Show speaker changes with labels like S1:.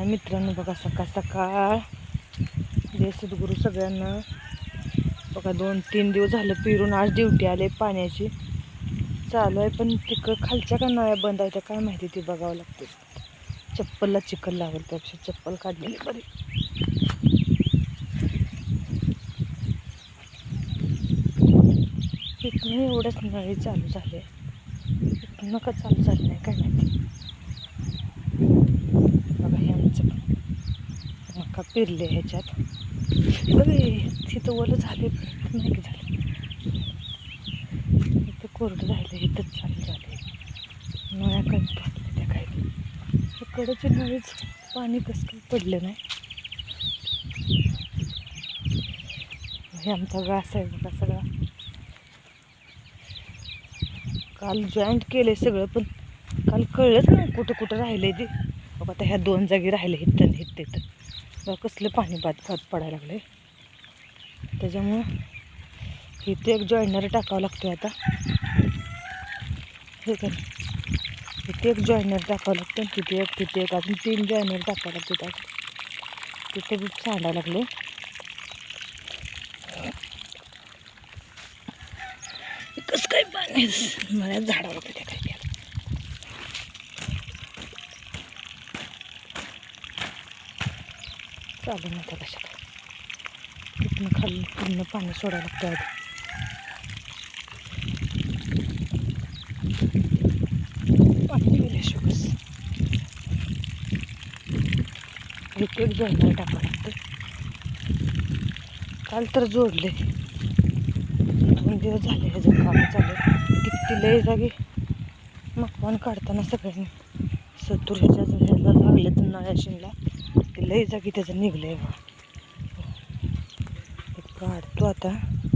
S1: हाय मित्रांनो, बघा सकाळ सकाळ जय सद्गुरू सगळ्यांना. बघा 2-3 दिवस झालं फिरून आज ड्युटी आले पाण्याची चालू आहे, पण तिकडं खालच्या का नळ्या बंद आहेत काय माहिती, ती बघावं लागते. चप्पलला चिखल लागेल, त्यापेक्षा चप्पल काढलेली बरी. इथनं एवढंच नळी चालू झाले, इथनं का चालू झालं नाही काय माहिती. बघा हे आमचं मका पेरले ह्याच्यात. बघे तिथं ओलं झाले नाही की झालं, इथं कोरडं राहिलं, इथंच चालू झाले. नळ्या कमी पडल्या त्या काय, इकडचे नळीच पाणी कसं काही पडलं नाही. हे आमचा घास आहे बघा सगळा. काल जॉईंट केले सगळं, पण काल कळलंच नाही कुठं कुठं राहिले ते. बघा आता ह्या 2 जागी राहिले, इथं इथं बघा कसलं पाणी बाद पडायला लागले. त्याच्यामुळं इथे एक जॉईनर टाकावं लागतो आता, हे काय इथे एक जॉईनर टाकावं लागतं, तिथे एक अजून 3 जॉईनर टाकावं लागतात. तिथे बी सांडायला लागले. कसं काय पाणी मला झाडावर होते काय केलं. चालू नाही त्या कशात, तिथनं खाली पूर्ण पाणी सोडायला लागतं आधी. पाणी गेल्याशिवाय बस एक जॉईनर टाकावं लागतं. काल तर जोडले, 2 दिवस झाले ह्याचं काम चालू. किती लय जागी मकवान काढताना सगळ्यांनी सत्तूर ह्याला लागले तर नळ्या शिनला, ते लय जागी त्याचं निघलंय. काढतो आता.